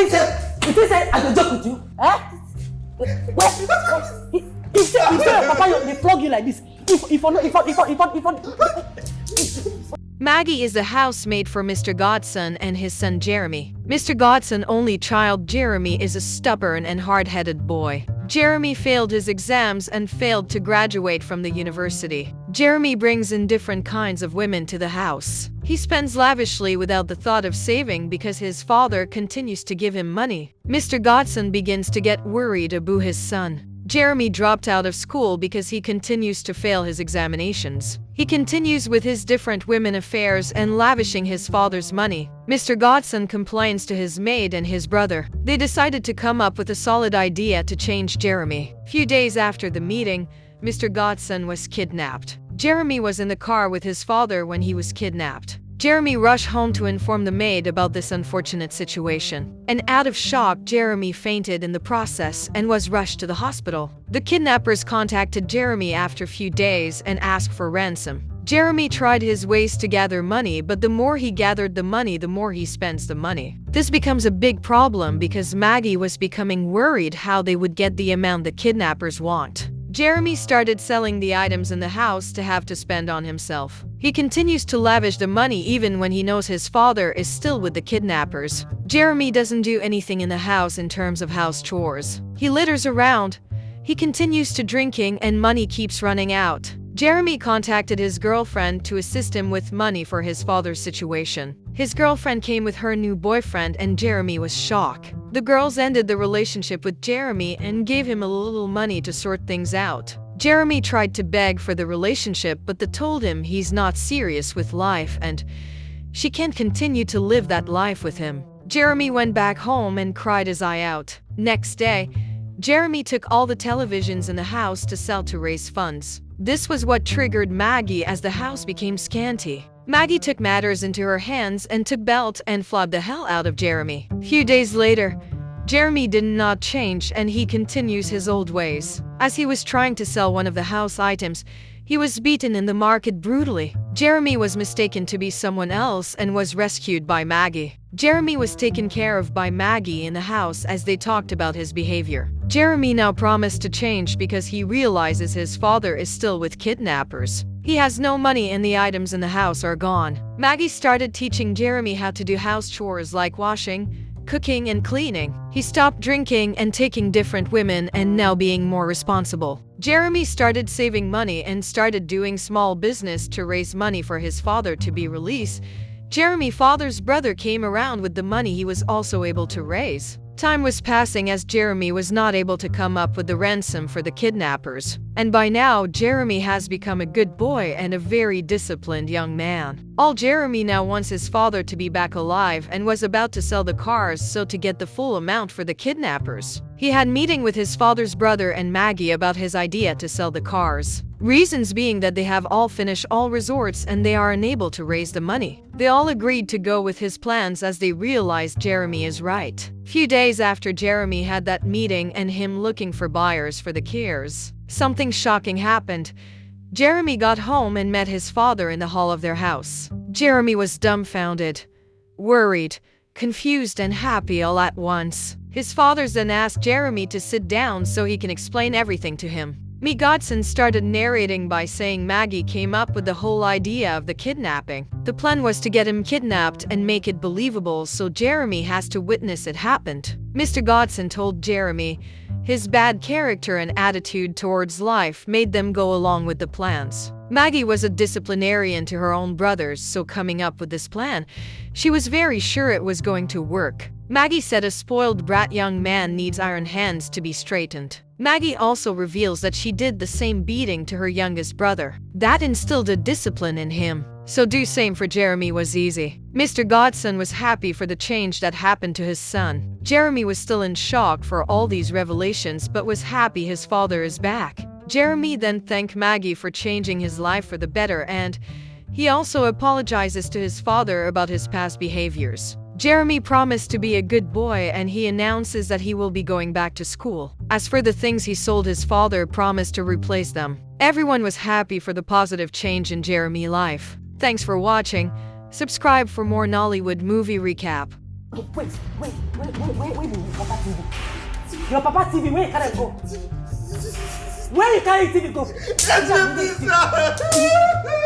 You say I can joke with you? Eh? He said your papa they flog you like this. Maggie is a housemaid for Mr. Godson and his son Jeremy. Mr. Godson's only child Jeremy is a stubborn and hard-headed boy. Jeremy failed his exams and failed to graduate from the university. Jeremy brings in different kinds of women to the house. He spends lavishly without the thought of saving because his father continues to give him money. Mr. Godson begins to get worried about his son. Jeremy dropped out of school because he continues to fail his examinations. He continues with his different women affairs and lavishing his father's money. Mr. Godson complains to his maid and his brother. They decided to come up with a solid idea to change Jeremy. Few days after the meeting, Mr. Godson was kidnapped. Jeremy was in the car with his father when he was kidnapped. Jeremy rushed home to inform the maid about this unfortunate situation. And out of shock, Jeremy fainted in the process and was rushed to the hospital. The kidnappers contacted Jeremy after a few days and asked for ransom. Jeremy tried his ways to gather money, but the more he gathered the money, the more he spends the money. This becomes a big problem because Maggie was becoming worried how they would get the amount the kidnappers want. Jeremy started selling the items in the house to have to spend on himself. He continues to lavish the money even when he knows his father is still with the kidnappers. Jeremy doesn't do anything in the house in terms of house chores. He litters around. He continues to drinking and money keeps running out. Jeremy contacted his girlfriend to assist him with money for his father's situation. His girlfriend came with her new boyfriend and Jeremy was shocked. The girls ended the relationship with Jeremy and gave him a little money to sort things out. Jeremy tried to beg for the relationship, but they told him he's not serious with life and she can't continue to live that life with him. Jeremy went back home and cried his eye out. Next day, Jeremy took all the televisions in the house to sell to raise funds. This was what triggered Maggie as the house became scanty. Maggie took matters into her hands and took belt and flogged the hell out of Jeremy. Few days later, Jeremy did not change and he continues his old ways. As he was trying to sell one of the house items, he was beaten in the market brutally. Jeremy was mistaken to be someone else and was rescued by Maggie. Jeremy was taken care of by Maggie in the house as they talked about his behavior. Jeremy now promised to change because he realizes his father is still with kidnappers. He has no money and the items in the house are gone. Maggie started teaching Jeremy how to do house chores like washing, cooking and cleaning. He stopped drinking and taking different women and now being more responsible. Jeremy started saving money and started doing small business to raise money for his father to be released. Jeremy's father's brother came around with the money he was also able to raise. Time was passing as Jeremy was not able to come up with the ransom for the kidnappers. And by now, Jeremy has become a good boy and a very disciplined young man. All Jeremy now wants his father to be back alive and was about to sell the cars so to get the full amount for the kidnappers. He had a meeting with his father's brother and Maggie about his idea to sell the cars. Reasons being that they have all finished all resorts and they are unable to raise the money. They all agreed to go with his plans as they realized Jeremy is right. Few days after Jeremy had that meeting and him looking for buyers for the cars, something shocking happened. Jeremy got home and met his father in the hall of their house. Jeremy was dumbfounded, worried, confused and happy all at once. His father then asked Jeremy to sit down so he can explain everything to him. Godson started narrating by saying Maggie came up with the whole idea of the kidnapping. The plan was to get him kidnapped and make it believable so Jeremy has to witness it happened. Mr. Godson told Jeremy his bad character and attitude towards life made them go along with the plans. Maggie was a disciplinarian to her own brothers, so coming up with this plan, she was very sure it was going to work. Maggie said a spoiled brat young man needs iron hands to be straightened. Maggie also reveals that she did the same beating to her youngest brother. That instilled a discipline in him. So do same for Jeremy was easy. Mr. Godson was happy for the change that happened to his son. Jeremy was still in shock for all these revelations but was happy his father is back. Jeremy then thanked Maggie for changing his life for the better and he also apologizes to his father about his past behaviors. Jeremy promised to be a good boy and he announces that he will be going back to school. As for the things he sold, his father promised to replace them. Everyone was happy for the positive change in Jeremy's life. Thanks for watching. Subscribe for more Nollywood movie recap. Where is your papa TV? Your papa TV, where you carry it go? Where you carry TV go? Let me, sir.